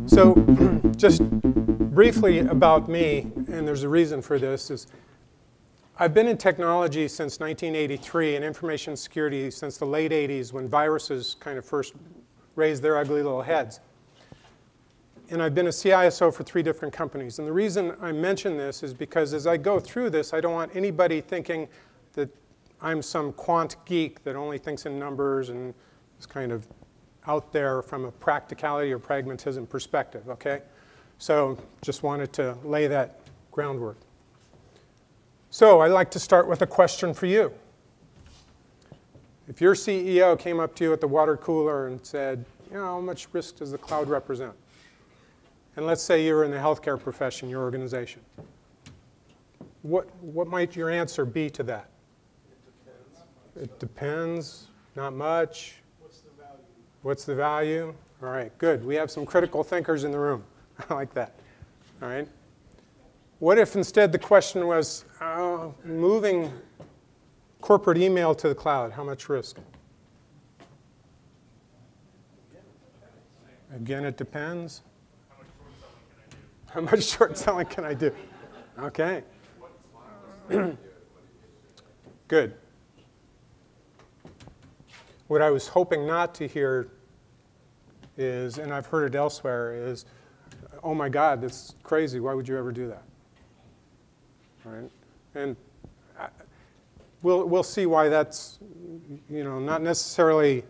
So just briefly about me, and there's a reason for this, is I've been in technology since 1983 and information security since the late 80s when viruses kind of first raised their ugly little heads. And I've been a CISO for 3 different companies. And the reason I mention this is because as I go through this, I don't want anybody thinking that I'm some quant geek that only thinks in numbers and is kind of out there from a practicality or pragmatism perspective, okay? So just wanted to lay that groundwork. So I'd like to start with a question for you. If your CEO came up to you at the water cooler and said, you know, how much risk does the cloud represent? And let's say you're in the healthcare profession, your organization. What might your answer be to that? It depends, not much. What's the value? What's the value? All right, good. We have some critical thinkers in the room. I like that. All right. What if instead the question was, moving corporate email to the cloud, how much risk? Again, it depends. How much short selling can I do? Okay. Good. What I was hoping not to hear is, and I've heard it elsewhere, is, oh my God, that's crazy. Why would you ever do that? Right? And we'll see why that's, you know, not necessarily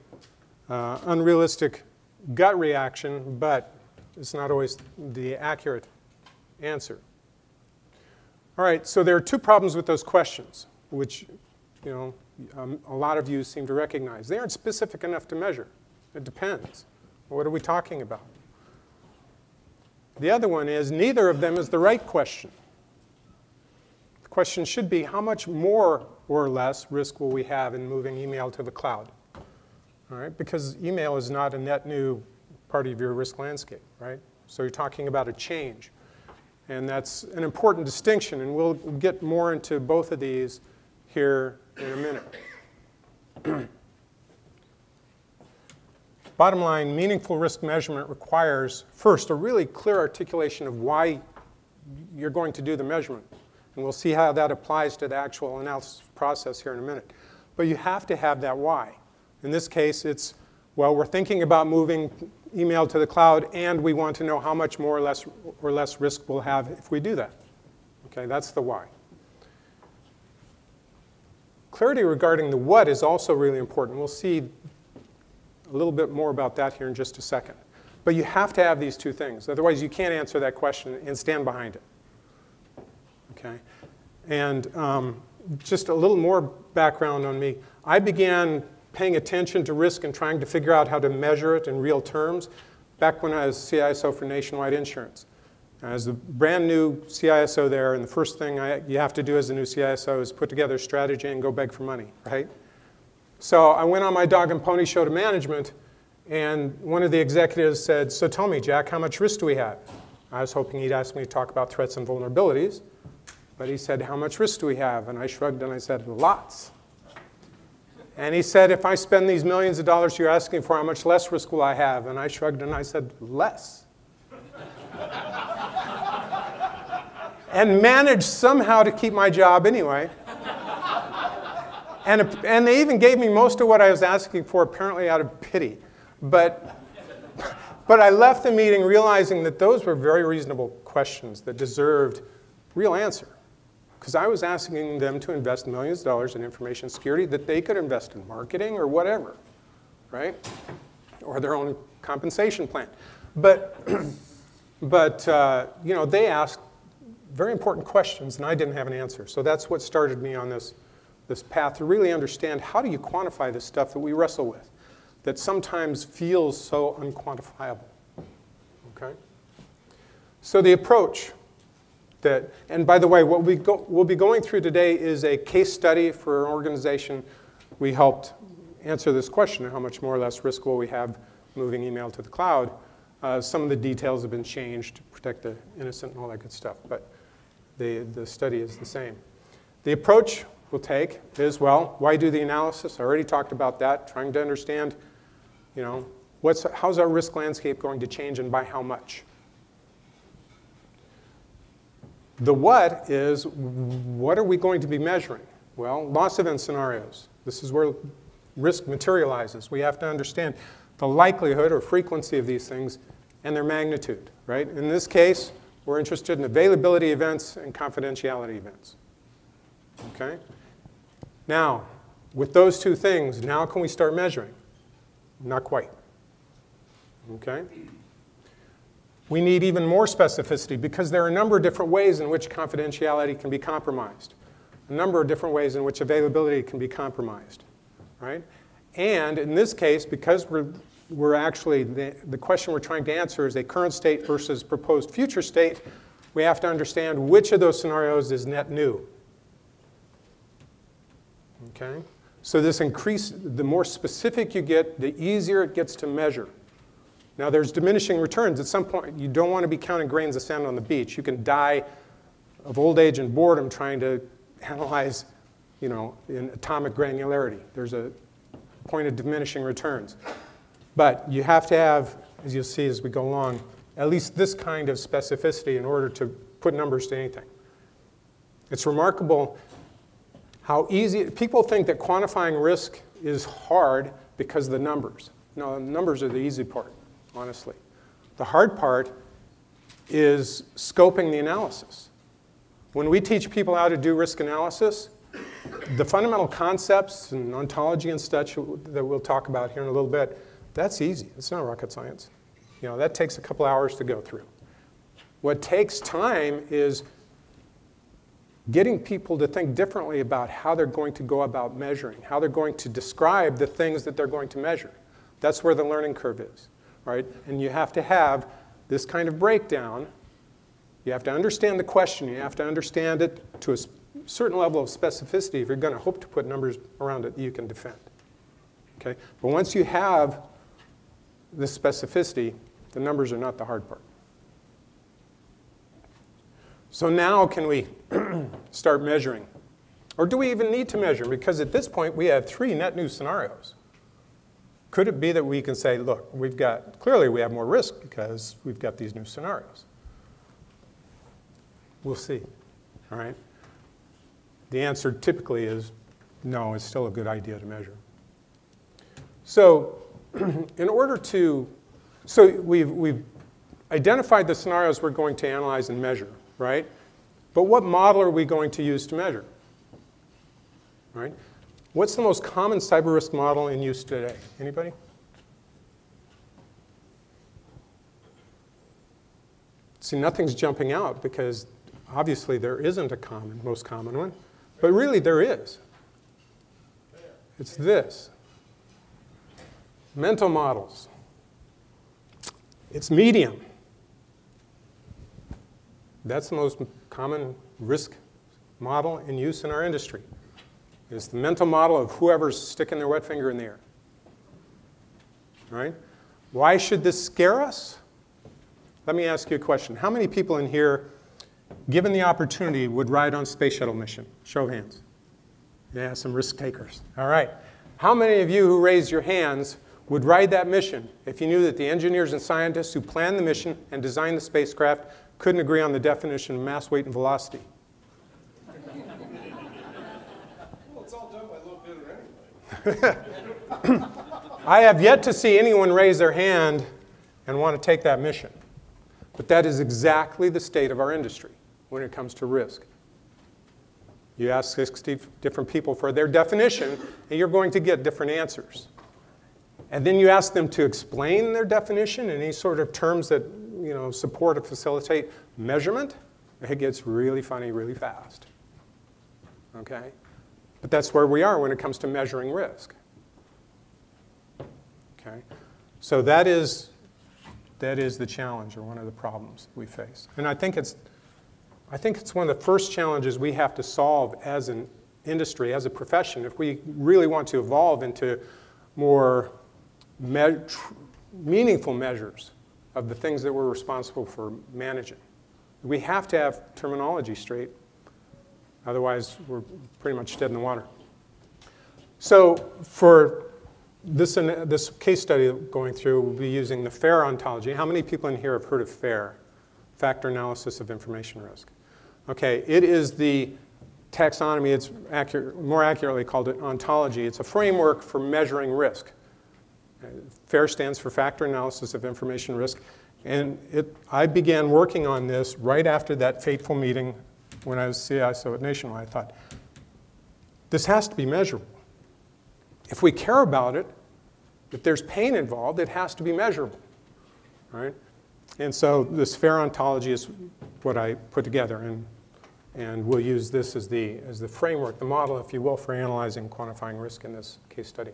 unrealistic gut reaction, but it's not always the accurate answer. All right, so there are 2 problems with those questions, which, you know, a lot of you seem to recognize. They aren't specific enough to measure. It depends. What are we talking about? The other one is neither of them is the right question. The question should be how much more or less risk will we have in moving email to the cloud? All right, because email is not a net new part of your risk landscape, right? So you're talking about a change. And that's an important distinction, and we'll get more into both of these here in a minute. Bottom line, meaningful risk measurement requires, first, a really clear articulation of why you're going to do the measurement. And we'll see how that applies to the actual analysis process here in a minute. But you have to have that why. In this case, it's, well, we're thinking about moving email to the cloud, and we want to know how much more or less risk we'll have if we do that. Okay, that's the why. Clarity regarding the what is also really important. We'll see a little bit more about that here in just a second. But you have to have these 2 things. Otherwise, you can't answer that question and stand behind it. Okay? And just a little more background on me. I began paying attention to risk and trying to figure out how to measure it in real terms back when I was CISO for Nationwide Insurance. As a brand new CISO there, and the first thing you have to do as a new CISO is put together a strategy and go beg for money, right? So I went on my dog and pony show to management, and one of the executives said, so tell me, Jack, how much risk do we have? I was hoping he'd ask me to talk about threats and vulnerabilities, but he said, how much risk do we have? And I shrugged and I said, lots. And he said, if I spend these millions of dollars you're asking for, how much less risk will I have? And I shrugged and I said, less. And managed somehow to keep my job anyway. And they even gave me most of what I was asking for, apparently out of pity. But I left the meeting realizing that those were very reasonable questions that deserved real answer. Because I was asking them to invest millions of dollars in information security that they could invest in marketing or whatever, right? Or their own compensation plan. But you know, they asked very important questions, and I didn't have an answer. So that's what started me on this path to really understand how do you quantify this stuff that we wrestle with, that sometimes feels so unquantifiable. Okay? So the approach. And by the way, what we'll be going through today is a case study for an organization. We helped answer this question, how much more or less risk will we have moving email to the cloud. Some of the details have been changed to protect the innocent and all that good stuff, but the study is the same. The approach, we'll take is, well, why do the analysis? I already talked about that, trying to understand, you know, how's our risk landscape going to change and by how much? The what is, what are we going to be measuring? Well, loss event scenarios. This is where risk materializes. We have to understand the likelihood or frequency of these things and their magnitude, right? In this case, we're interested in availability events and confidentiality events, okay? Now, with those two things, now can we start measuring? Not quite, okay? We need even more specificity because there are a number of different ways in which confidentiality can be compromised, a number of different ways in which availability can be compromised, right? And in this case, because we're actually, the question we're trying to answer is a current state versus proposed future state, we have to understand which of those scenarios is net new, okay? So this the more specific you get, the easier it gets to measure. Now, there's diminishing returns. At some point, you don't want to be counting grains of sand on the beach. You can die of old age and boredom trying to analyze, you know, in atomic granularity. There's a point of diminishing returns. But you have to have, as you'll see as we go along, at least this kind of specificity in order to put numbers to anything. It's remarkable how easy, people think that quantifying risk is hard because of the numbers. No, the numbers are the easy part. Honestly. The hard part is scoping the analysis. When we teach people how to do risk analysis, the fundamental concepts and ontology and such that we'll talk about here in a little bit, that's easy. It's not rocket science. You know, that takes a couple hours to go through. What takes time is getting people to think differently about how they're going to go about measuring, how they're going to describe the things that they're going to measure. That's where the learning curve is. Right? And you have to have this kind of breakdown. You have to understand the question. You have to understand it to a certain level of specificity if you're going to hope to put numbers around it that you can defend. Okay? But once you have this specificity, the numbers are not the hard part. So now can we start measuring? Or do we even need to measure? Because at this point, we have 3 net new scenarios. Could it be that we can say, look, clearly we have more risk because we've got these new scenarios? We'll see, all right? The answer typically is no, it's still a good idea to measure. So in order to, so we've identified the scenarios we're going to analyze and measure, right? But what model are we going to use to measure, right? What's the most common cyber risk model in use today? Anybody? See, nothing's jumping out because obviously there isn't a most common one. But really there is. It's this. Mental models. It's medium. That's the most common risk model in use in our industry. It's the mental model of whoever's sticking their wet finger in the air. Right? Why should this scare us? Let me ask you a question. How many people in here, given the opportunity, would ride on a space shuttle mission? Show of hands. Yeah, some risk takers. All right. How many of you who raised your hands would ride that mission if you knew that the engineers and scientists who planned the mission and designed the spacecraft couldn't agree on the definition of mass, weight, and velocity? I have yet to see anyone raise their hand and want to take that mission. But that is exactly the state of our industry when it comes to risk. You ask 60 different people for their definition, and you're going to get different answers. And then you ask them to explain their definition in any sort of terms that support or facilitate measurement. It gets really funny really fast. Okay? But that's where we are when it comes to measuring risk. Okay? So that is the challenge, or one of the problems we face. And I think it's one of the first challenges we have to solve as an industry, as a profession, if we really want to evolve into more meaningful measures of the things that we're responsible for managing. We have to have terminology straight. Otherwise, we're pretty much dead in the water. So for this case study going through, we'll be using the FAIR ontology. How many people in here have heard of FAIR? Factor Analysis of Information Risk. Okay, it is the taxonomy. It's more accurately called an ontology. It's a framework for measuring risk. FAIR stands for Factor Analysis of Information Risk. And I began working on this right after that fateful meeting when I was CISO at Nationwide. I thought, this has to be measurable. If we care about it, if there's pain involved, it has to be measurable, right? And so this FAIR ontology is what I put together, and we'll use this as the framework, the model, if you will, for analyzing quantifying risk in this case study.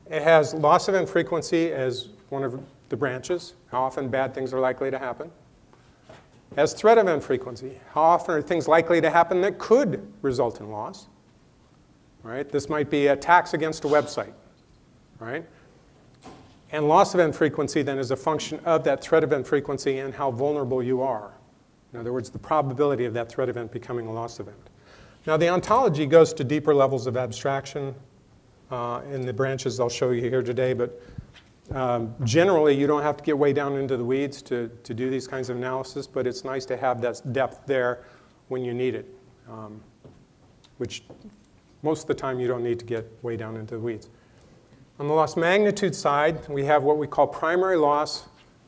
It has loss event frequency as one of the branches, how often bad things are likely to happen. It has threat event frequency, how often are things likely to happen that could result in loss. Right? This might be attacks against a website. Right? And loss event frequency then is a function of that threat event frequency and how vulnerable you are. In other words, the probability of that threat event becoming a loss event. Now, the ontology goes to deeper levels of abstraction in the branches I'll show you here today, but generally, you don't have to get way down into the weeds to do these kinds of analysis, but it's nice to have that depth there when you need it, which most of the time you don't need to get way down into the weeds. On the loss magnitude side, we have what we call primary loss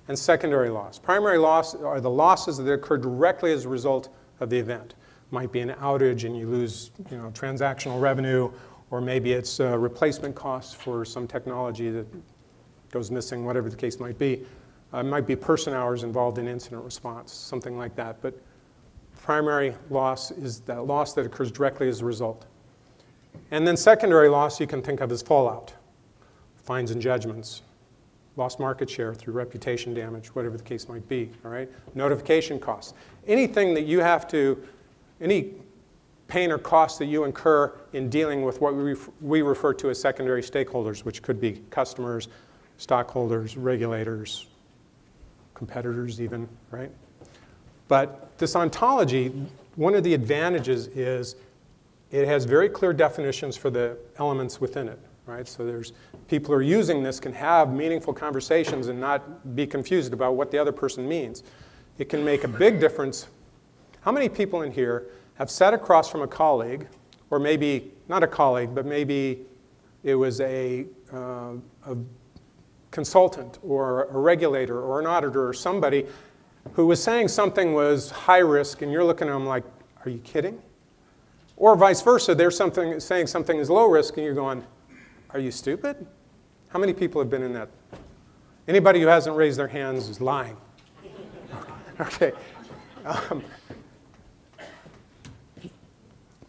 and secondary loss. Primary loss are the losses that occur directly as a result of the event. Might be an outage and you lose, transactional revenue, or maybe it's replacement costs for some technology that goes missing, whatever the case might be. It might be person hours involved in incident response, something like that. But primary loss is that loss that occurs directly as a result. And then secondary loss you can think of as fallout, fines and judgments, lost market share through reputation damage, whatever the case might be, all right? Notification costs. Anything that you have to, any pain or cost that you incur in dealing with what we refer to as secondary stakeholders, which could be customers, stockholders, regulators, competitors even, right? But this ontology, one of the advantages is it has very clear definitions for the elements within it, right? So there's people who are using this can have meaningful conversations and not be confused about what the other person means. It can make a big difference. How many people in here have sat across from a colleague, or maybe not a colleague, but maybe it was a consultant or a regulator or an auditor or somebody who was saying something was high risk and you're looking at them like, are you kidding? Or vice versa, they're saying something is low risk and you're going, are you stupid? How many people have been in that? Anybody who hasn't raised their hands is lying. Okay.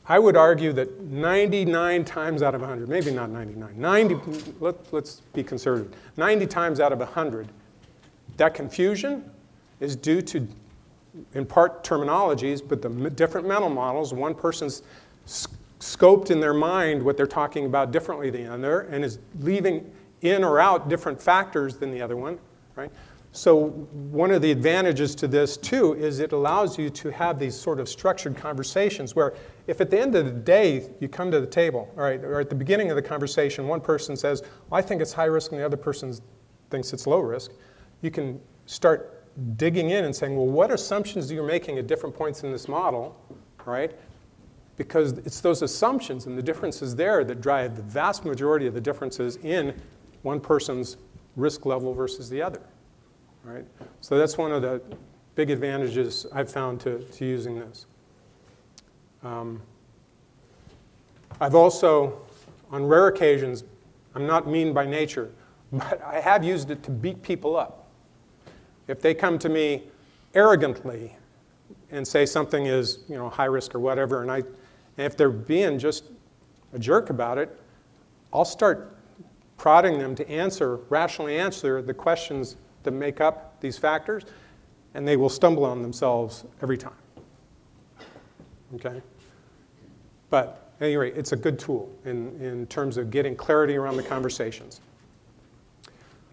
I would argue that 99 times out of 100, maybe not 99, let's be conservative, 90 times out of 100, that confusion is due to, in part, terminologies, but the different mental models. One person's scoped in their mind what they're talking about differently than the other and is leaving in or out different factors than the other one, right? So one of the advantages to this, too, is it allows you to have these sort of structured conversations where if at the end of the day you come to the table, all right, or at the beginning of the conversation, one person says, well, I think it's high risk, and the other person thinks it's low risk, you can start digging in and saying, well, what assumptions are you making at different points in this model, right? Because it's those assumptions and the differences there that drive the vast majority of the differences in one person's risk level versus the other. Right? So that's one of the big advantages I've found to using this. I've also, on rare occasions, I'm not mean by nature, but I have used it to beat people up. If they come to me arrogantly and say something is high risk or whatever, and if they're being just a jerk about it, I'll start prodding them to rationally answer the questions that make up these factors, and they will stumble on themselves every time. Okay? But at any rate, it's a good tool in terms of getting clarity around the conversations.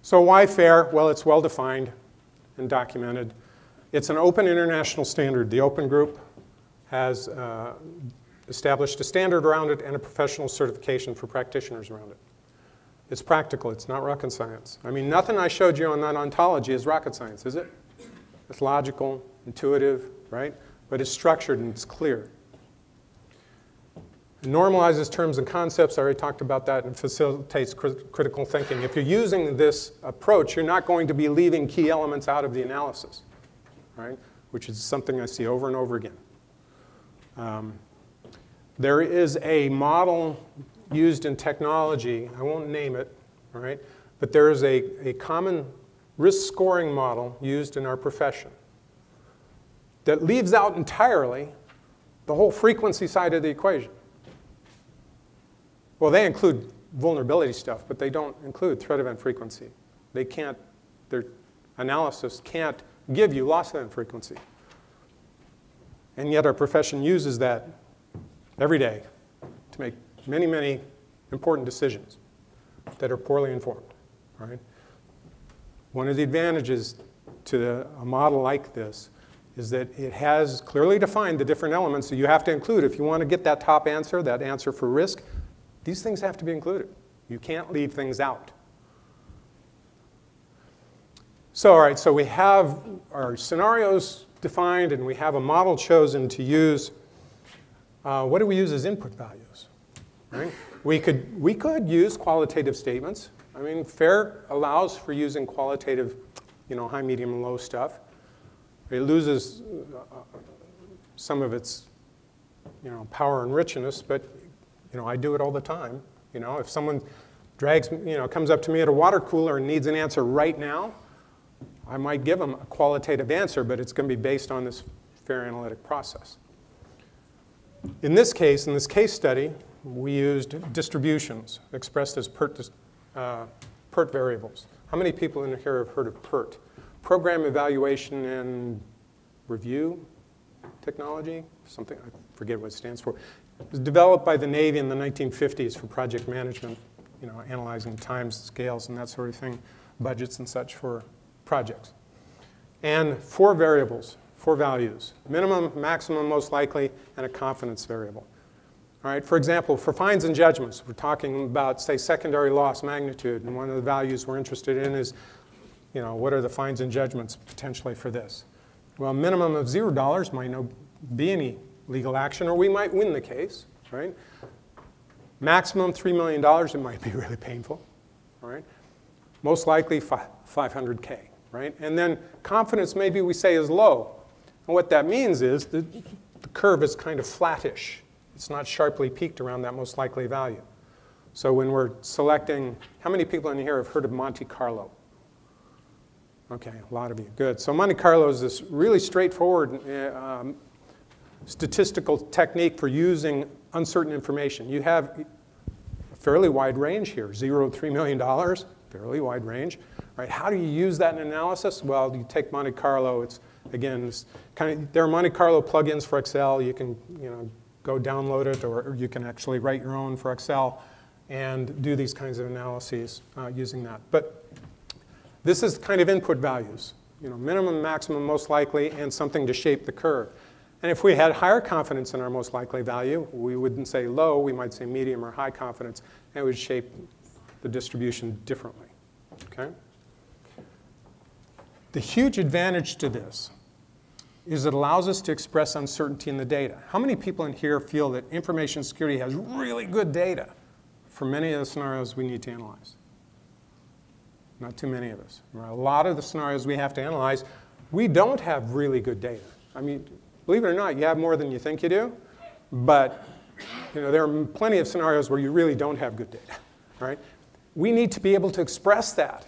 So why FAIR? Well, it's well defined and documented. It's an open international standard. The Open Group has established a standard around it and a professional certification for practitioners around it. It's practical. It's not rocket science. I mean, nothing I showed you on that ontology is rocket science, is it? It's logical, intuitive, right? But it's structured and it's clear. It normalizes terms and concepts. I already talked about that, and facilitates critical thinking. If you're using this approach, you're not going to be leaving key elements out of the analysis, right? Which is something I see over and over again. There is a model used in technology. I won't name it, all right? But there is a common risk scoring model used in our profession that leaves out entirely the whole frequency side of the equation. Well, they include vulnerability stuff, but they don't include threat event frequency. They can't, their analysis can't give you loss event frequency. And yet our profession uses that every day to make many, many important decisions that are poorly informed, right? One of the advantages to a model like this is that it has clearly defined the different elements that you have to include. If you want to get that top answer, that answer for risk, these things have to be included. You can't leave things out. So, all right, so we have our scenarios defined, and we have a model chosen to use. What do we use as input values? Right? We could use qualitative statements. I mean, FAIR allows for using qualitative, high, medium, and low stuff. It loses some of its, power and richness, but I do it all the time. If someone comes up to me at a water cooler and needs an answer right now, I might give them a qualitative answer, but it's going to be based on this FAIR analytic process. In this case, in this case study, we used distributions expressed as PERT variables. How many people in here have heard of PERT? Program Evaluation and Review Technology? Something, I forget what it stands for. It was developed by the Navy in the 1950s for project management, analyzing times, scales, and that sort of thing, budgets and such for projects. And 4 variables, 4 values: minimum, maximum, most likely, and a confidence variable. All right, for example, for fines and judgments, we're talking about, say, secondary loss magnitude, and one of the values we're interested in is, what are the fines and judgments potentially for this? Well, a minimum of $0 might not be any legal action, or we might win the case, right? Maximum $3 million, it might be really painful, all right? Most likely 500K, right? And then confidence, maybe we say, is low. And what that means is the curve is kind of flattish. It's not sharply peaked around that most likely value. So when we're selecting, how many people in here have heard of Monte Carlo? Okay, a lot of you. Good. So Monte Carlo is this really straightforward statistical technique for using uncertain information. You have a fairly wide range here, 0 to $3 million, fairly wide range. Right? How do you use that in analysis? Well, you take Monte Carlo. It's, again, there are Monte Carlo plugins for Excel. You can go download it, or you can actually write your own for Excel and do these kinds of analyses using that. But this is kind of input values, minimum, maximum, most likely, and something to shape the curve. And if we had higher confidence in our most likely value, we wouldn't say low, we might say medium or high confidence, and it would shape the distribution differently, okay? The huge advantage to this is it allows us to express uncertainty in the data. How many people in here feel that information security has really good data for many of the scenarios we need to analyze? Not too many of us. A lot of the scenarios we have to analyze, we don't have really good data. I mean, believe it or not, you have more than you think you do, but there are plenty of scenarios where you really don't have good data, right? We need to be able to express that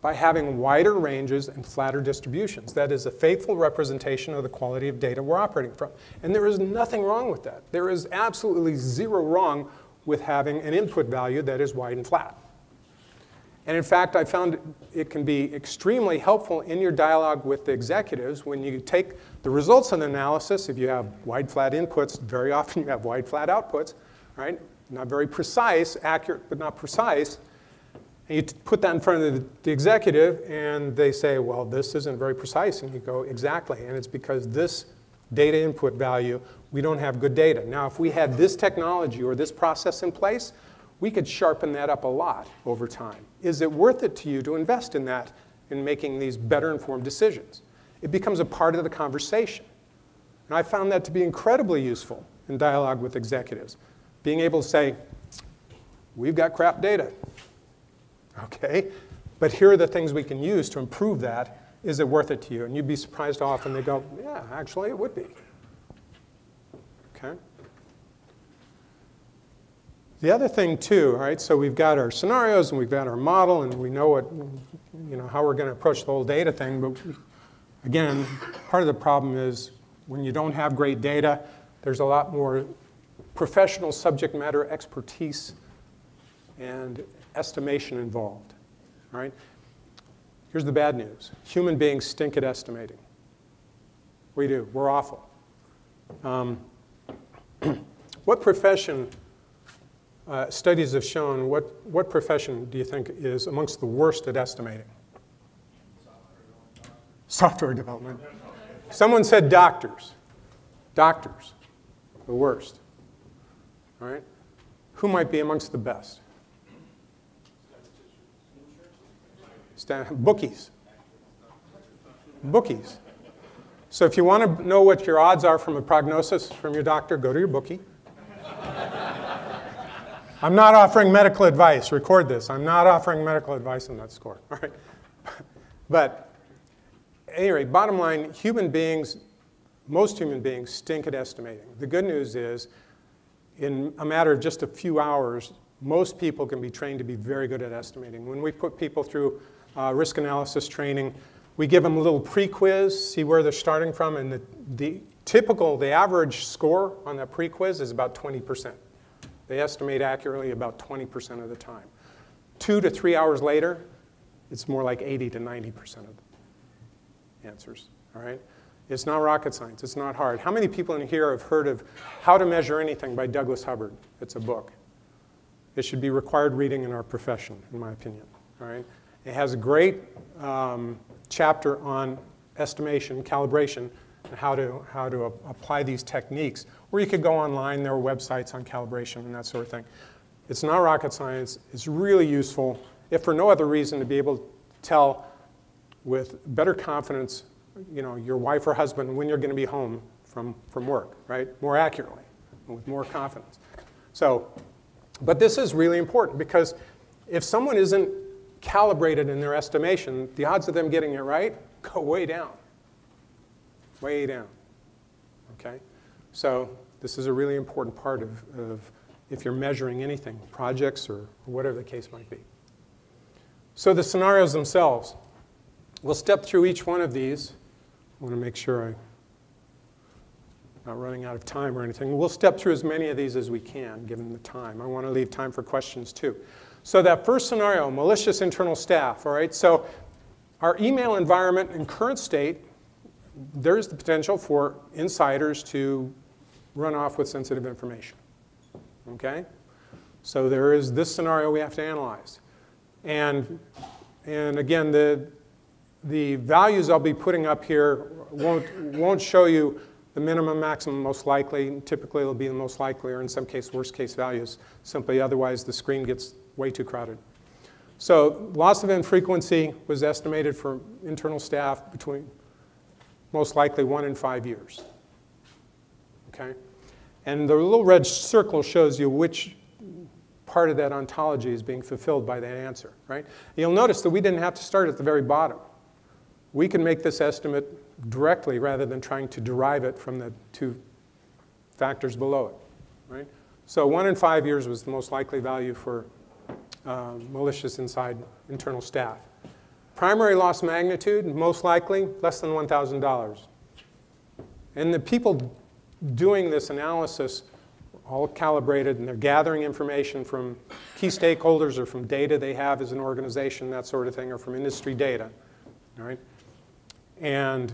by having wider ranges and flatter distributions. That is a faithful representation of the quality of data we're operating from. And there is nothing wrong with that. There is absolutely zero wrong with having an input value that is wide and flat. And in fact, I found it can be extremely helpful in your dialogue with the executives when you take the results of the analysis. If you have wide, flat inputs, very often you have wide, flat outputs, right? Not very precise, accurate, but not precise. And you put that in front of the executive, and they say, well, this isn't very precise. And you go, exactly. And it's because this data input value We don't have good data. Now, if we had this technology or this process in place, we could sharpen that up a lot over time. Is it worth it to you to invest in that, in making these better informed decisions? It becomes a part of the conversation. And I found that to be incredibly useful in dialogue with executives. Being able to say, we've got crap data, okay? But here are the things we can use to improve that. Is it worth it to you? And you'd be surprised how often they go, yeah, actually it would be. Okay? The other thing too, all right, so we've got our scenarios and we've got our model and we know what, how we're going to approach the whole data thing, but again, part of the problem is when you don't have great data, there's a lot more professional subject matter expertise and estimation involved, all right? Here's the bad news. Human beings stink at estimating. We do. We're awful. What profession, studies have shown, what profession do you think is amongst the worst at estimating? Software development. Someone said doctors. Doctors, the worst. All right? Who might be amongst the best? Bookies. Bookies. So if you want to know what your odds are from a prognosis from your doctor, go to your bookie. I'm not offering medical advice. Record this. I'm not offering medical advice on that score. All right? But anyway, bottom line, human beings, most human beings stink at estimating. The good news is, in a matter of just a few hours, most people can be trained to be very good at estimating. When we put people through risk analysis training, we give them a little pre-quiz, see where they're starting from, and the average score on that pre-quiz is about 20%. They estimate accurately about 20% of the time. 2 to 3 hours later, it's more like 80 to 90% of the answers, all right? It's not rocket science, it's not hard. How many people in here have heard of How to Measure Anything by Douglas Hubbard? It's a book. It should be required reading in our profession, in my opinion, all right? It has a great chapter on estimation, calibration, and how to apply these techniques. Or you could go online, there are websites on calibration and that sort of thing. It's not rocket science, it's really useful, if for no other reason, to be able to tell with better confidence, your wife or husband when you're going to be home from work, right? More accurately, with more confidence. So, but this is really important because if someone isn't calibrated in their estimation, the odds of them getting it right go way down. Way down. Okay? So this is a really important part of if you're measuring anything, projects or whatever the case might be. So the scenarios themselves. We'll step through each one of these. I want to make sure I'm not running out of time or anything. We'll step through as many of these as we can, given the time. I want to leave time for questions too. So that first scenario, malicious internal staff, all right? So our email environment in current state, there's the potential for insiders to run off with sensitive information, okay? So there is this scenario we have to analyze. And again, the values I'll be putting up here won't show you the minimum, maximum, most likely. Typically, it'll be the most likely, or in some cases, worst case values. Simply, otherwise, the screen gets way too crowded. So loss event frequency was estimated for internal staff between most likely 1 in 5 years. Okay? And the little red circle shows you which part of that ontology is being fulfilled by that answer, right? You'll notice that we didn't have to start at the very bottom. We can make this estimate directly rather than trying to derive it from the 2 factors below it, right? So 1 in 5 years was the most likely value for malicious inside internal staff. Primary loss magnitude, most likely less than $1,000. And the people doing this analysis all calibrated, and they're gathering information from key stakeholders or from data they have as an organization, that sort of thing, or from industry data, all right? And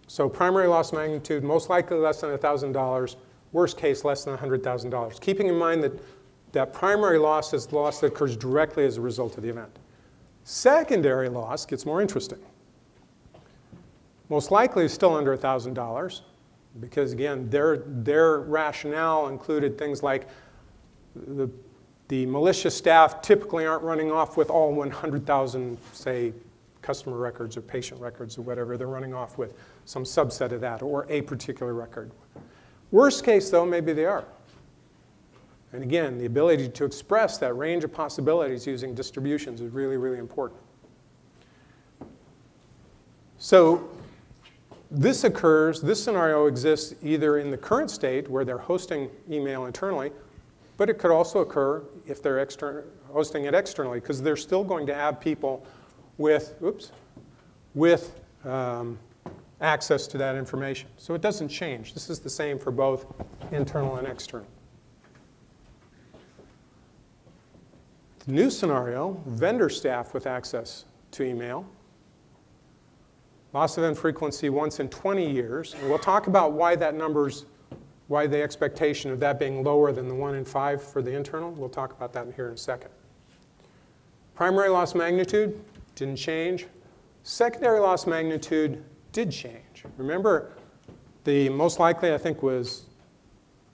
so primary loss magnitude, most likely less than $1,000, worst case less than $100,000. Keeping in mind that primary loss is the loss that occurs directly as a result of the event. Secondary loss gets more interesting. Most likely is still under $1,000, Because again, their rationale included things like the malicious staff typically aren't running off with all 100,000, say, customer records or patient records or whatever. They're running off with some subset of that or a particular record. Worst case, though, maybe they are. And again, the ability to express that range of possibilities using distributions is really, really important. So this scenario exists either in the current state where they're hosting email internally, but it could also occur if they're hosting it externally, because they're still going to have people with access to that information. So it doesn't change. This is the same for both internal and external. The new scenario, vendor staff with access to email. Loss event frequency once in 20 years. And we'll talk about why why the expectation of that being lower than the 1 in 5 for the internal. We'll talk about that here in a second. Primary loss magnitude didn't change. Secondary loss magnitude did change. Remember, the most likely, I think, was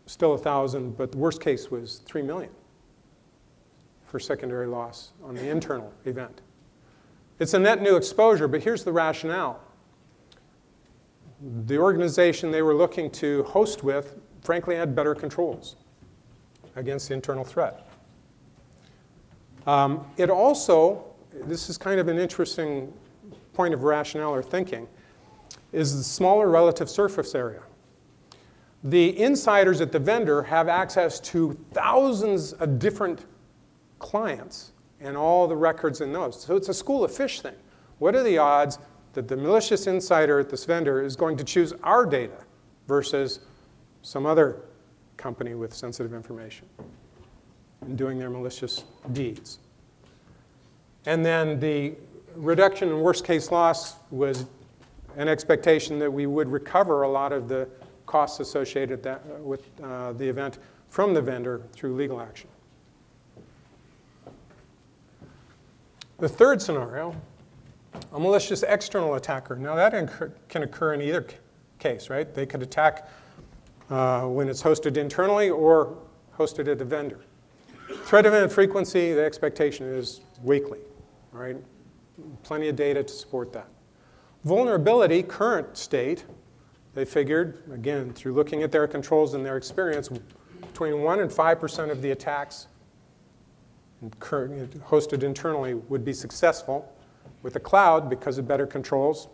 still 1,000, but the worst case was 3 million for secondary loss on the internal event. It's a net new exposure, but here's the rationale. The organization they were looking to host with, frankly, had better controls against the internal threat. It also, this is kind of an interesting point of rationale or thinking, is the smaller relative surface area. The insiders at the vendor have access to thousands of different clients and all the records in those. So it's a school of fish thing. What are the odds that the malicious insider at this vendor is going to choose our data versus some other company with sensitive information and doing their malicious deeds? And then the reduction in worst case loss was an expectation that we would recover a lot of the costs associated with the event from the vendor through legal action. The third scenario, a malicious external attacker. Now that can occur in either case, right? They could attack when it's hosted internally or hosted at a vendor. Threat event frequency, the expectation is weekly, right? Plenty of data to support that. Vulnerability, current state, they figured, again, through looking at their controls and their experience, between 1 and 5% of the attacks hosted internally would be successful. With the cloud, because of better controls,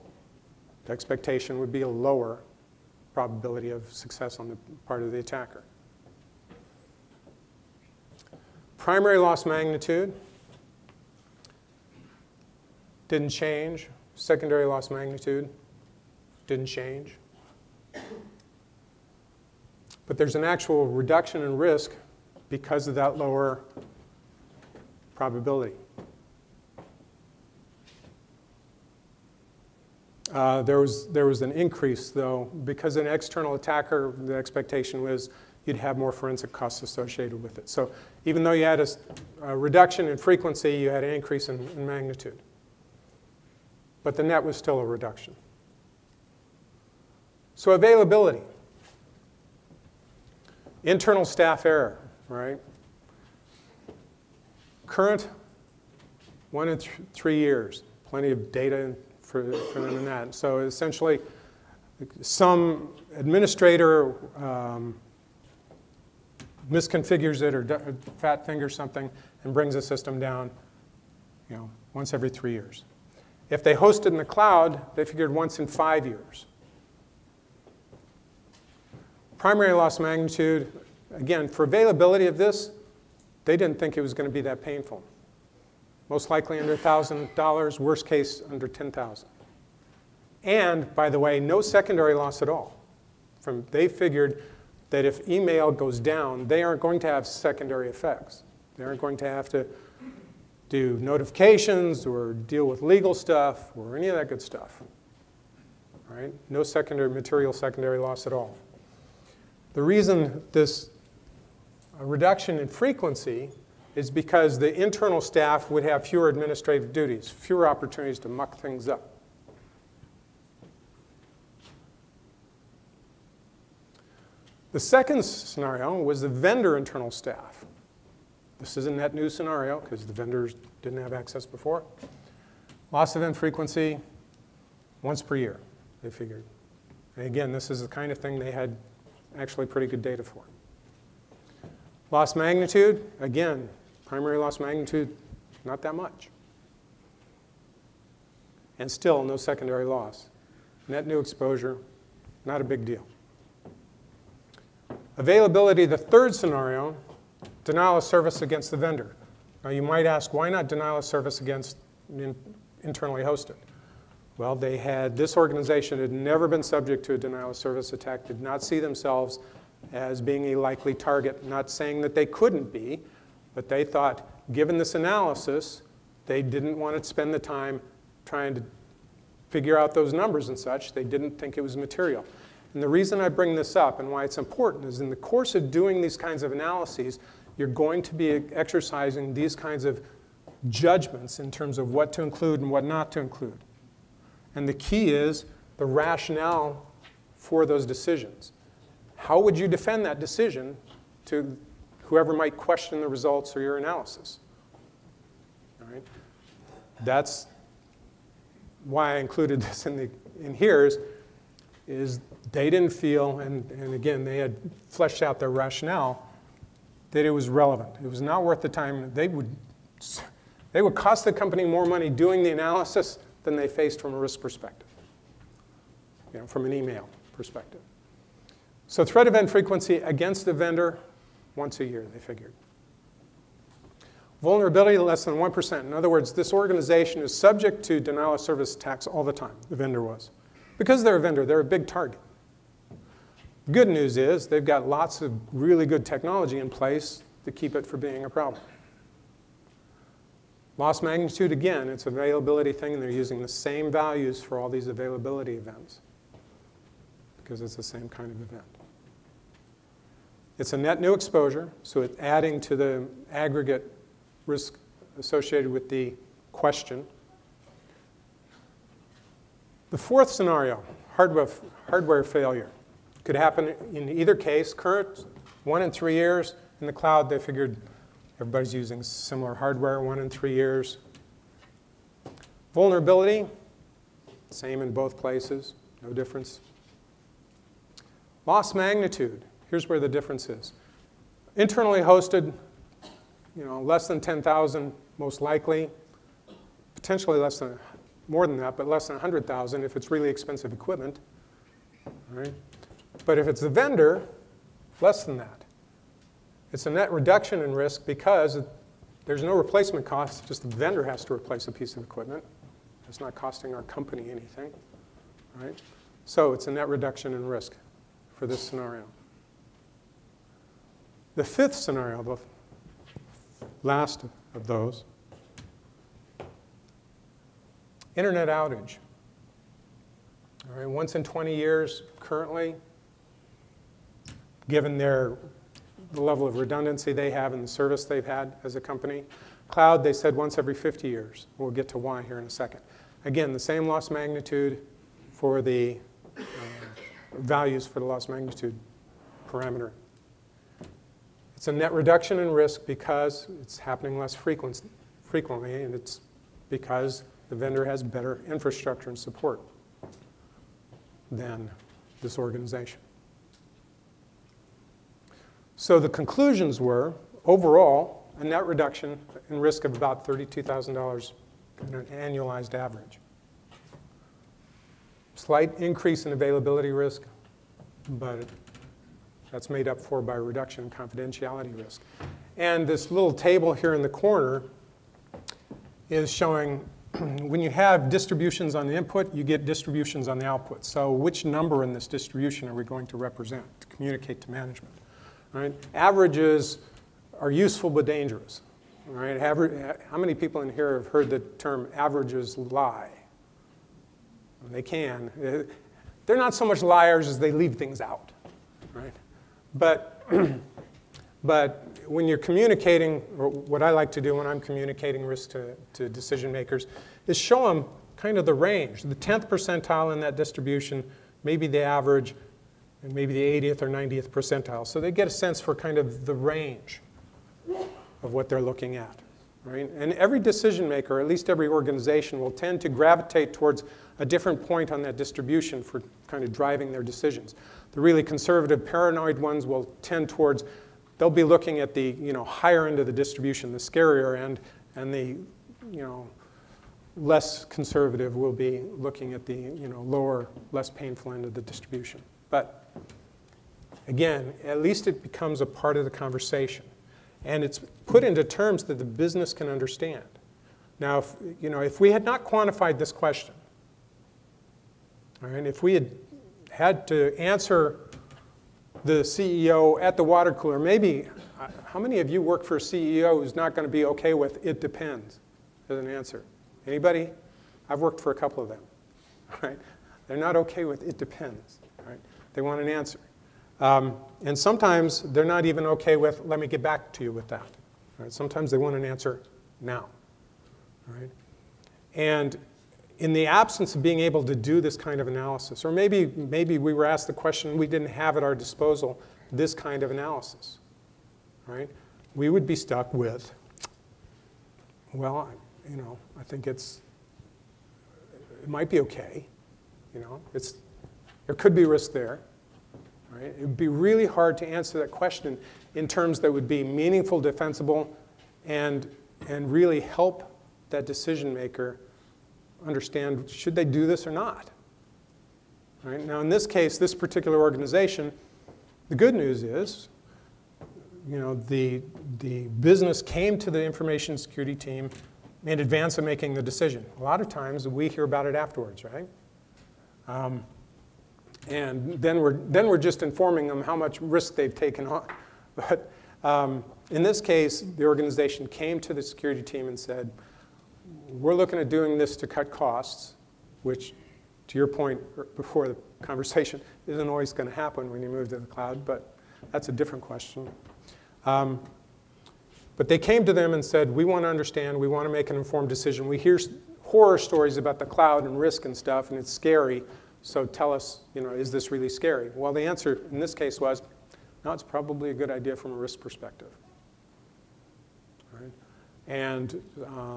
the expectation would be a lower probability of success on the part of the attacker. Primary loss magnitude didn't change. Secondary loss magnitude didn't change. But there's an actual reduction in risk because of that lower probability. There was an increase, though, because an external attacker, the expectation was you'd have more forensic costs associated with it. So even though you had a reduction in frequency, you had an increase in magnitude. But the net was still a reduction. So availability. Internal staff error, right? Current, 1 in 3 years. Plenty of data for them in that. So essentially, some administrator misconfigures it or fat fingers something and brings the system down, once every 3 years. If they host it in the cloud, they figured once in 5 years. Primary loss magnitude, again, for availability of this, they didn't think it was going to be that painful. Most likely under $1,000, worst case under $10,000. And, by the way, no secondary loss at all. They figured that if email goes down, they aren't going to have secondary effects. They aren't going to have to do notifications or deal with legal stuff or any of that good stuff. Right? No material secondary loss at all. The reason this reduction in frequency is because the internal staff would have fewer administrative duties, fewer opportunities to muck things up. The second scenario was the vendor internal staff. This is a net new scenario because the vendors didn't have access before. Loss event frequency, once per year, they figured. And again, this is the kind of thing they had actually pretty good data for. Loss magnitude, again, primary loss magnitude, not that much. And still no secondary loss. Net new exposure, not a big deal. Availability, the third scenario, denial of service against the vendor. Now you might ask, why not denial of service against internally hosted? Well, this organization had never been subject to a denial of service attack, did not see themselves as being a likely target. Not saying that they couldn't be, but they thought, given this analysis, they didn't want to spend the time trying to figure out those numbers and such. They didn't think it was material. And the reason I bring this up and why it's important is in the course of doing these kinds of analyses, you're going to be exercising these kinds of judgments in terms of what to include and what not to include. And the key is the rationale for those decisions. How would you defend that decision to whoever might question the results or your analysis? All right? That's why I included this in here is they didn't feel, and again, they had fleshed out their rationale, that it was relevant. It was not worth the time. They would cost the company more money doing the analysis than they faced from a risk perspective, from an email perspective. So threat event frequency against the vendor, once a year, they figured. Vulnerability less than 1%. In other words, this organization is subject to denial of service attacks all the time, the vendor was. Because they're a vendor, they're a big target. Good news is they've got lots of really good technology in place to keep it from being a problem. Loss magnitude, again, it's an availability thing, and they're using the same values for all these availability events because it's the same kind of event. It's a net new exposure, so it's adding to the aggregate risk associated with the question. The fourth scenario, hardware failure. Could happen in either case. Current, 1 in 3 years. In the cloud, they figured everybody's using similar hardware, 1 in 3 years. Vulnerability, same in both places, no difference. Loss magnitude, here's where the difference is. Internally hosted, less than 10,000 most likely, potentially more than that, but less than 100,000 if it's really expensive equipment. All right? But if it's the vendor, less than that. It's a net reduction in risk because there's no replacement cost, just the vendor has to replace a piece of equipment. It's not costing our company anything. Right? So it's a net reduction in risk for this scenario. The fifth scenario, the last of those, internet outage. All right, once in 20 years currently, given the level of redundancy they have and the service they've had as a company. Cloud, they said once every 50 years. We'll get to why here in a second. Again, the same loss magnitude for the values for the loss magnitude parameter. It's a net reduction in risk because it's happening less frequently, and it's because the vendor has better infrastructure and support than this organization. So the conclusions were, overall, a net reduction in risk of about $32,000 on an annualized average. Slight increase in availability risk, but that's made up for by a reduction in confidentiality risk. And this little table here in the corner is showing when you have distributions on the input, you get distributions on the output. So which number in this distribution are we going to represent to communicate to management? Right? Averages are useful but dangerous. Right? How many people in here have heard the term averages lie? They can. They're not so much liars as they leave things out. Right? But when you're communicating, or what I like to do when I'm communicating risk to decision makers, is show them kind of the range. The 10th percentile in that distribution, maybe the average, and maybe the 80th or 90th percentile. So they get a sense for kind of the range of what they're looking at. Right? And every decision maker, or at least every organization, will tend to gravitate towards a different point on that distribution for kind of driving their decisions. The really conservative, paranoid ones will tend towards, they'll be looking at the higher end of the distribution, the scarier end, and the less conservative will be looking at the lower, less painful end of the distribution. But again, at least it becomes a part of the conversation. And it's put into terms that the business can understand. Now, if we had not quantified this question, all right, if we had to answer the CEO at the water cooler, maybe, how many of you work for a CEO who's not going to be okay with "it depends" as an answer? Anybody? I've worked for a couple of them. Right? They're not okay with "it depends." Right? They want an answer. And sometimes they're not even okay with, "let me get back to you with that." Right? Sometimes they want an answer now. Right? And in the absence of being able to do this kind of analysis, or maybe we were asked the question, we didn't have at our disposal this kind of analysis, right? We would be stuck with, well, I think it might be okay. There could be risk there. Right? It would be really hard to answer that question in terms that would be meaningful, defensible, and really help that decision maker understand, should they do this or not? Right? Now, in this case, this particular organization, the good news is, the business came to the information security team in advance of making the decision. A lot of times, we hear about it afterwards, right? And then we're just informing them how much risk they've taken on. But in this case, the organization came to the security team and said, we're looking at doing this to cut costs, which, to your point before the conversation, isn't always going to happen when you move to the cloud, but that's a different question. But they came to them and said, we want to understand, we want to make an informed decision. We hear horror stories about the cloud and risk and stuff, and it's scary. So tell us, is this really scary? Well, the answer in this case was, no, it's probably a good idea from a risk perspective. Right? And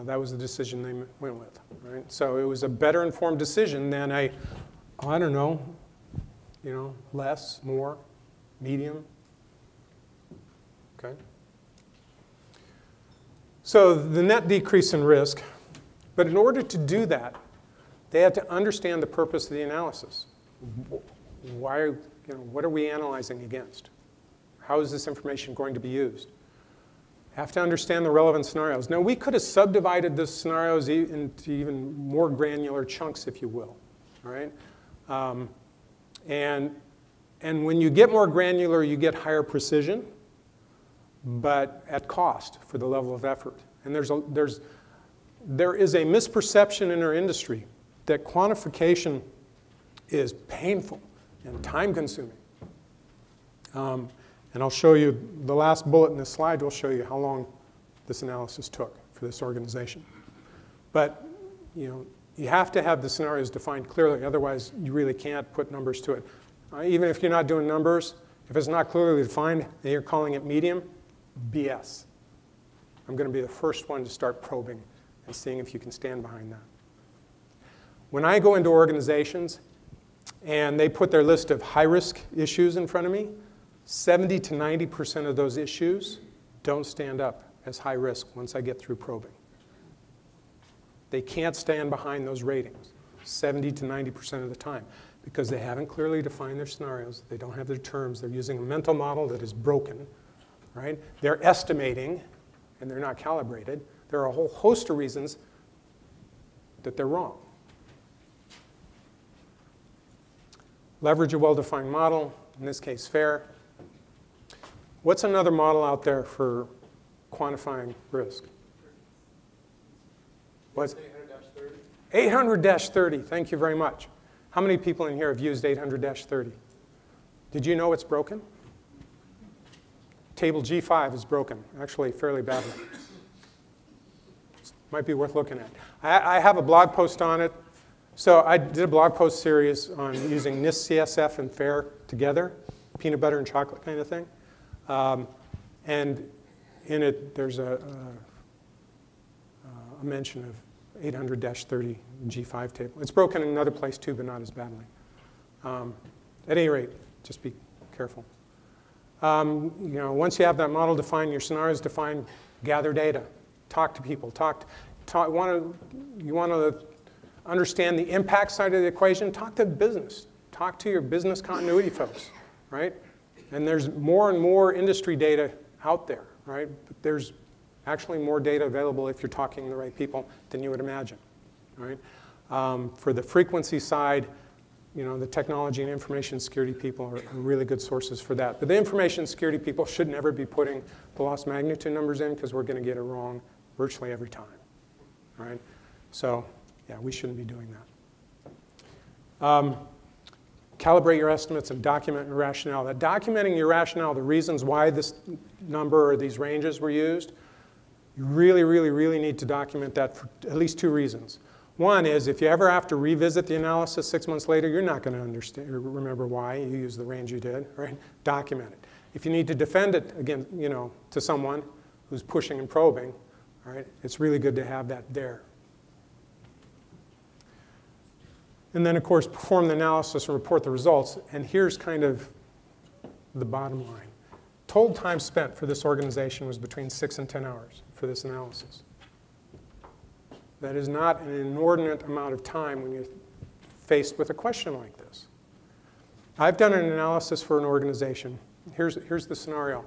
that was the decision they went with. Right? So it was a better informed decision than I don't know, less, more, medium. Okay. So the net decrease in risk, but in order to do that, they had to understand the purpose of the analysis. Why, what are we analyzing against? How is this information going to be used? Have to understand the relevant scenarios. Now, we could have subdivided the scenarios into even more granular chunks, if you will. All right? And when you get more granular, you get higher precision, but at cost for the level of effort. And there is a misperception in our industry that quantification is painful and time-consuming. And I'll show you, the last bullet in this slide will show you how long this analysis took for this organization. But you have to have the scenarios defined clearly, otherwise you really can't put numbers to it. Even if you're not doing numbers, if it's not clearly defined and you're calling it medium, BS. I'm going to be the first one to start probing and seeing if you can stand behind that. When I go into organizations and they put their list of high-risk issues in front of me, 70 to 90% of those issues don't stand up as high risk once I get through probing. They can't stand behind those ratings 70 to 90% of the time because they haven't clearly defined their scenarios. They don't have their terms. They're using a mental model that is broken. Right? They're estimating, and they're not calibrated. There are a whole host of reasons that they're wrong. Leverage a well-defined model, in this case, FAIR. What's another model out there for quantifying risk? What's 800-30? 800-30, thank you very much. How many people in here have used 800-30? Did you know it's broken? Table G5 is broken, actually fairly badly. Might be worth looking at. I have a blog post on it. So I did a blog post series on using NIST, CSF, and FAIR together, peanut butter and chocolate kind of thing. And in it, there's a mention of 800-30 G5 table. It's broken in another place too, but not as badly. At any rate, just be careful. You know, once you have that model defined, your scenario is defined, gather data, talk to people, you want to understand the impact side of the equation, talk to business, talk to your business continuity folks, right? And there's more and more industry data out there, right? But there's actually more data available if you're talking to the right people than you would imagine, right? For the frequency side, you know, the technology and information security people are really good sources for that. But the information security people should never be putting the loss magnitude numbers in because we're going to get it wrong virtually every time, right? So, yeah, we shouldn't be doing that. Calibrate your estimates and document your rationale. That documenting your rationale, the reasons why this number or these ranges were used, you really, really, really need to document that for at least two reasons. One is if you ever have to revisit the analysis 6 months later, you're not going to understand or remember why you used the range you did, right? Document it. If you need to defend it again, you know, to someone who's pushing and probing, all right, it's really good to have that there. And then, of course, perform the analysis and report the results. And here's kind of the bottom line. Total time spent for this organization was between 6 and 10 hours for this analysis. That is not an inordinate amount of time when you're faced with a question like this. I've done an analysis for an organization. Here's the scenario.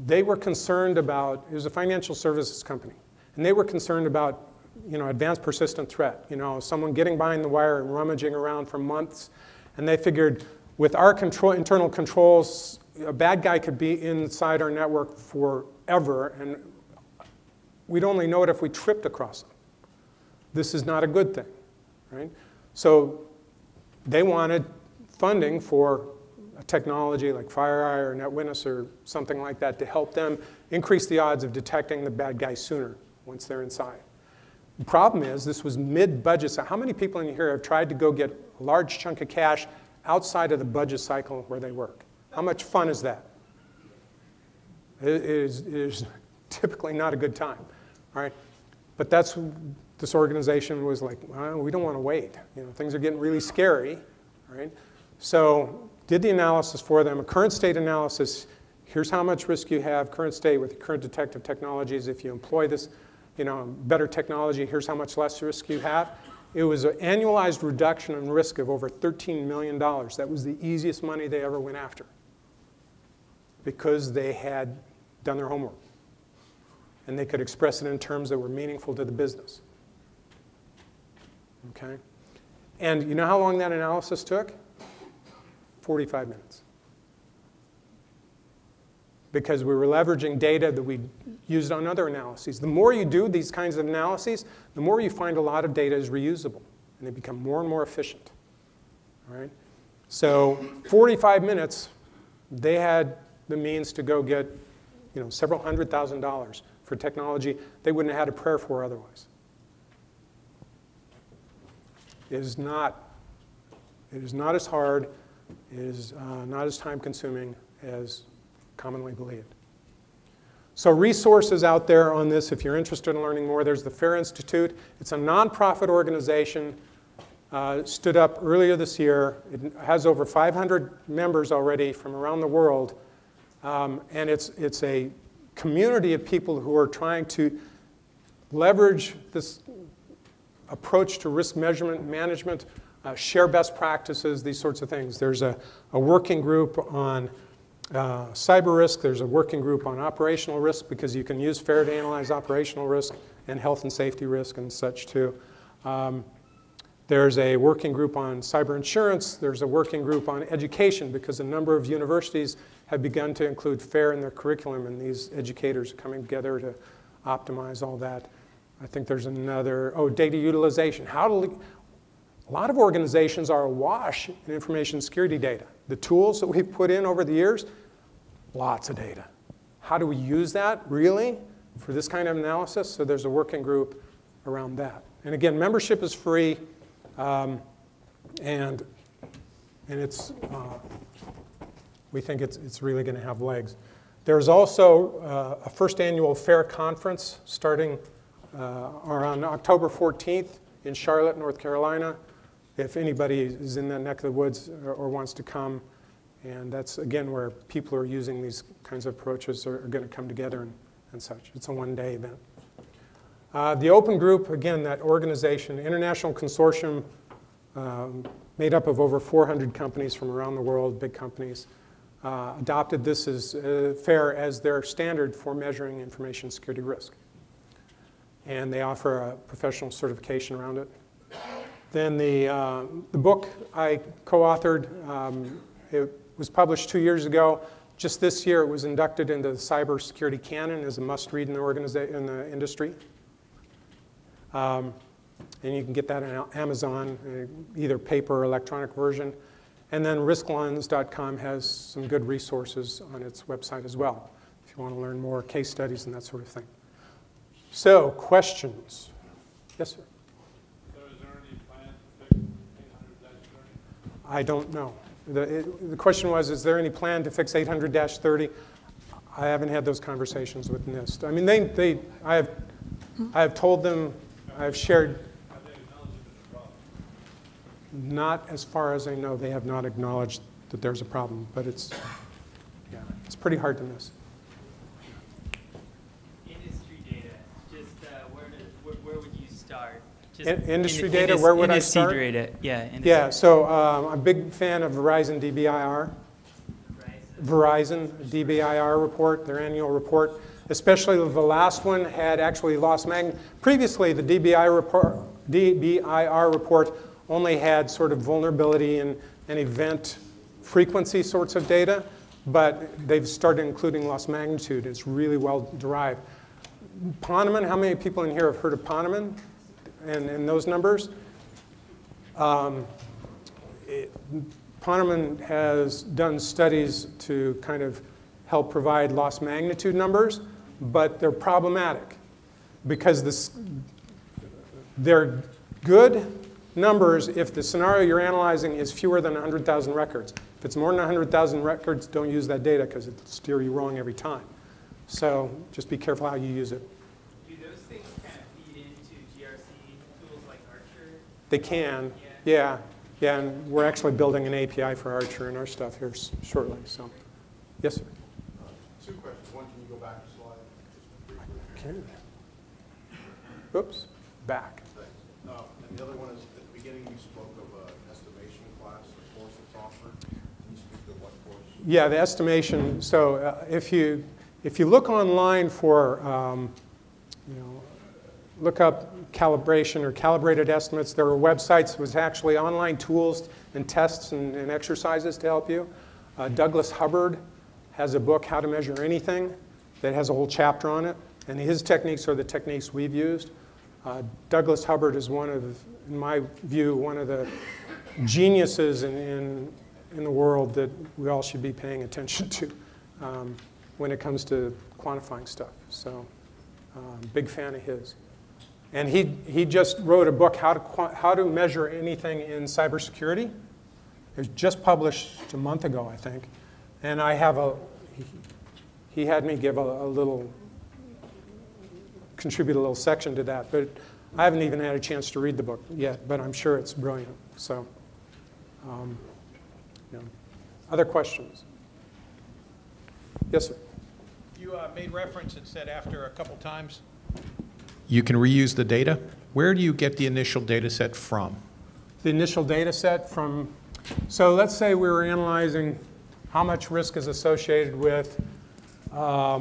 They were concerned about, it was a financial services company, and they were concerned about, you know, advanced persistent threat. You know, someone getting behind the wire and rummaging around for months, and they figured with our internal controls, a bad guy could be inside our network forever, and we'd only know it if we tripped across them. This is not a good thing, right? So they wanted funding for a technology like FireEye or NetWitness or something like that to help them increase the odds of detecting the bad guy sooner once they're inside. The problem is this was mid-budget. So how many people in here have tried to go get a large chunk of cash outside of the budget cycle where they work? How much fun is that? It is typically not a good time, all right? But that's, this organization was like, well, we don't want to wait. You know, things are getting really scary, right? So did the analysis for them, a current state analysis. Here's how much risk you have, current state with the current detective technologies. If you employ this, you know, better technology, here's how much less risk you have. It was an annualized reduction in risk of over $13 million. That was the easiest money they ever went after because they had done their homework. And they could express it in terms that were meaningful to the business. Okay? And you know how long that analysis took? 45 minutes. Because we were leveraging data that we used on other analyses. The more you do these kinds of analyses, the more you find a lot of data is reusable. And they become more and more efficient. All right? So 45 minutes, they had the means to go get, you know, several $100,000 for technology they wouldn't have had a prayer for otherwise. It is not as hard, it is not as time consuming as commonly believed. So resources out there on this, if you're interested in learning more, there's the FAIR Institute. It's a nonprofit organization, stood up earlier this year. It has over 500 members already from around the world. And it's a community of people who are trying to leverage this approach to risk measurement and management, share best practices, these sorts of things. There's a working group on cyber risk. There's a working group on operational risk because you can use FAIR to analyze operational risk and health and safety risk and such too. There's a working group on cyber insurance. There's a working group on education because a number of universities have begun to include FAIR in their curriculum, and these educators are coming together to optimize all that. I think there's another, data utilization. A lot of organizations are awash in information security data. The tools that we've put in over the years, lots of data. How do we use that, really, for this kind of analysis? So there's a working group around that. And again, membership is free. And it's, we think it's really going to have legs. There's also a first annual FAIR conference starting on October 14th in Charlotte, North Carolina. If anybody is in that neck of the woods or wants to come, and that's, again, where people who are using these kinds of approaches are going to come together and such. It's a one-day event. The open group, again, that organization, international consortium made up of over 400 companies from around the world, big companies, adopted this as FAIR as their standard for measuring information security risk. And they offer a professional certification around it. Then the book I co-authored, it was published 2 years ago. Just this year, it was inducted into the cybersecurity canon as a must-read in the industry. And you can get that on Amazon, either paper or electronic version. And then risklens.com has some good resources on its website as well, if you want to learn more case studies and that sort of thing. So, questions? Yes, sir? So is there any plan to fix 800-30? I don't know. The question was, is there any plan to fix 800-30? I haven't had those conversations with NIST. I mean, I have told them, I've shared. Have they acknowledged that there's a problem? Not as far as I know, they have not acknowledged that there's a problem, but it's pretty hard to miss. Industry data, just where would you start? Industry data, where would I start? Industry data, yeah. Yeah, so I'm a big fan of Verizon DBIR. Verizon DBIR report, their annual report, especially the last one had actually lost magnitude. Previously, the DBIR report only had sort of vulnerability and event frequency sorts of data, but they've started including loss magnitude. It's really well derived. Ponemon, how many people in here have heard of Ponemon and those numbers? Ponemon has done studies to kind of help provide loss magnitude numbers, but they're problematic because they're good numbers if the scenario you're analyzing is fewer than 100,000 records. If it's more than 100,000 records, don't use that data because it'll steer you wrong every time. So just be careful how you use it. Do those things kind of feed into GRC tools like Archer? They can, yeah. Yeah, and we're actually building an API for Archer in our stuff here shortly. So, yes, sir? Two questions. One, can you go back a slide? Just briefly. Okay. Oops, back. Thanks. And the other one is, at the beginning you spoke of an estimation class, a course that's offered. Can you speak to what course? Yeah, the estimation. So if you look online for, look up calibration or calibrated estimates, there are websites with actually online tools and tests and exercises to help you. Douglas Hubbard has a book, How to Measure Anything, that has a whole chapter on it. And his techniques are the techniques we've used. Douglas Hubbard is one of, in my view, one of the geniuses in the world that we all should be paying attention to when it comes to quantifying stuff. So, big fan of his. And he just wrote a book, How to Measure Anything in Cybersecurity. It was just published a month ago, I think. And I have he had me give contribute a little section to that. But I haven't even had a chance to read the book yet, but I'm sure it's brilliant. So, Other questions? Yes, sir. You made reference and said after a couple times you can reuse the data. Where do you get the initial data set from? The initial data set from, so let's say we were analyzing how much risk is associated with a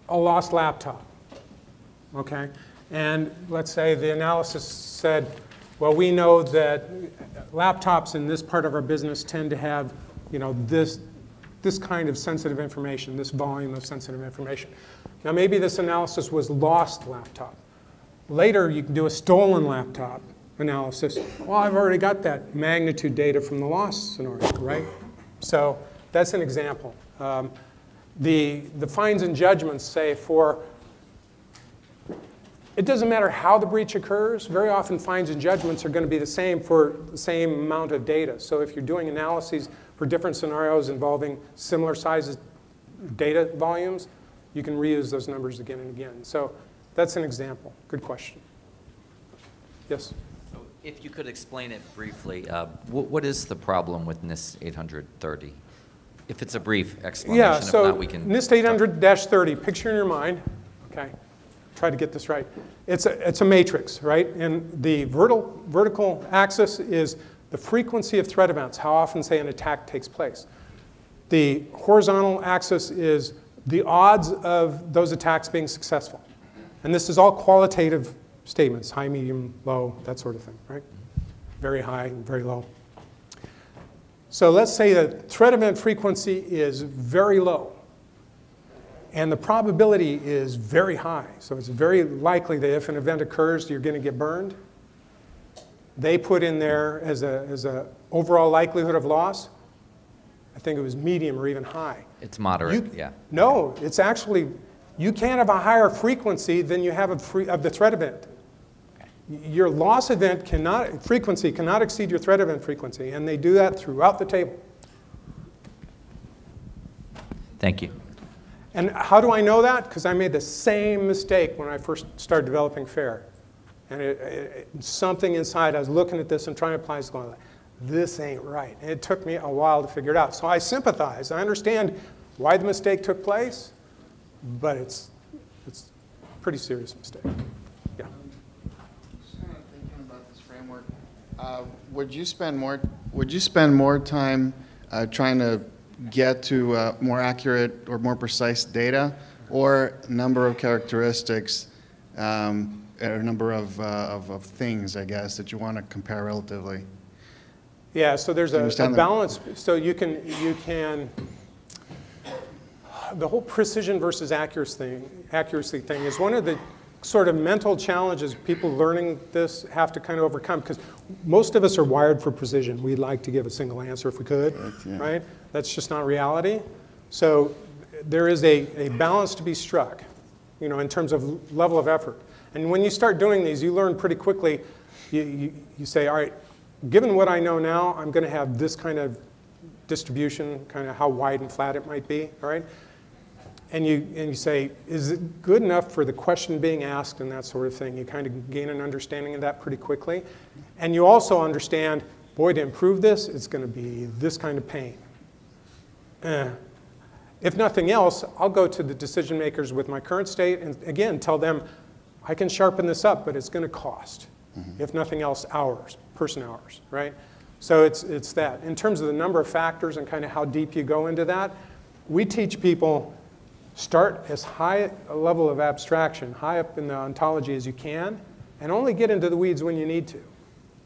lost laptop, okay? And let's say the analysis said, well, we know that laptops in this part of our business tend to have, this kind of sensitive information, this volume of sensitive information. Now, maybe this analysis was lost laptop. Later, you can do a stolen laptop analysis. Well, I've already got that magnitude data from the loss scenario, right? So that's an example. The fines and judgments say for It doesn't matter how the breach occurs. Very often fines and judgments are going to be the same for the same amount of data. So if you're doing analyses for different scenarios involving similar sizes data volumes, you can reuse those numbers again and again. So that's an example. Good question. Yes? So if you could explain it briefly, what is the problem with NIST 830? If it's a brief explanation, Yeah, so if not, we can... NIST 800-30, picture in your mind, okay, try to get this right. It's a matrix, right? And the vertical axis is the frequency of threat events, how often, say, an attack takes place. The horizontal axis is the odds of those attacks being successful. And this is all qualitative statements, high, medium, low, that sort of thing, right? Very high, very low. So let's say that threat event frequency is very low, and the probability is very high. So it's very likely that if an event occurs, you're going to get burned. They put in there as a overall likelihood of loss, I think it was medium or even high. It's moderate, yeah. No, it's actually, you can't have a higher frequency than you have of the threat event. Your loss event frequency cannot exceed your threat event frequency, and they do that throughout the table. Thank you. And how do I know that? Because I made the same mistake when I first started developing FAIR. And something inside, I was looking at this and trying to apply this, going, this ain't right. And it took me a while to figure it out. So I sympathize. I understand why the mistake took place, but it's a pretty serious mistake. Yeah. Just kind of thinking about this framework. Would you spend more time trying to get to more accurate or more precise data, or number of characteristics, or number of things, I guess, that you want to compare relatively? Yeah, so there's a balance. So you can, the whole precision versus accuracy thing is one of the sort of mental challenges people learning this have to kind of overcome, because most of us are wired for precision. We'd like to give a single answer if we could, right? That's just not reality. So there is a balance to be struck, you know, in terms of level of effort. And when you start doing these, you learn pretty quickly. You say, all right, given what I know now, I'm going to have this kind of distribution, kind of how wide and flat it might be, all right? And you say, is it good enough for the question being asked and that sort of thing? You kind of gain an understanding of that pretty quickly. And you also understand, boy, to improve this, it's going to be this kind of pain. If nothing else, I'll go to the decision makers with my current state and, again, tell them, I can sharpen this up, but it's going to cost. If nothing else, hours, person hours, right? So it's that. In terms of the number of factors and kind of how deep you go into that, we teach people start as high a level of abstraction, high up in the ontology as you can, and only get into the weeds when you need to,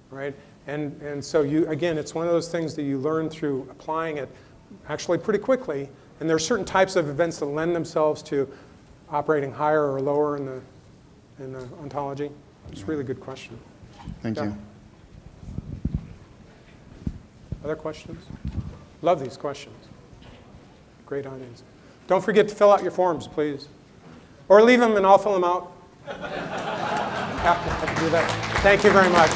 right? And so again, it's one of those things that you learn through applying it actually pretty quickly. And there are certain types of events that lend themselves to operating higher or lower in the ontology. It's a really good question. Thank you. Other questions? Love these questions. Great audience. Don't forget to fill out your forms, please. Or leave them and I'll fill them out. Have to do that. Thank you very much.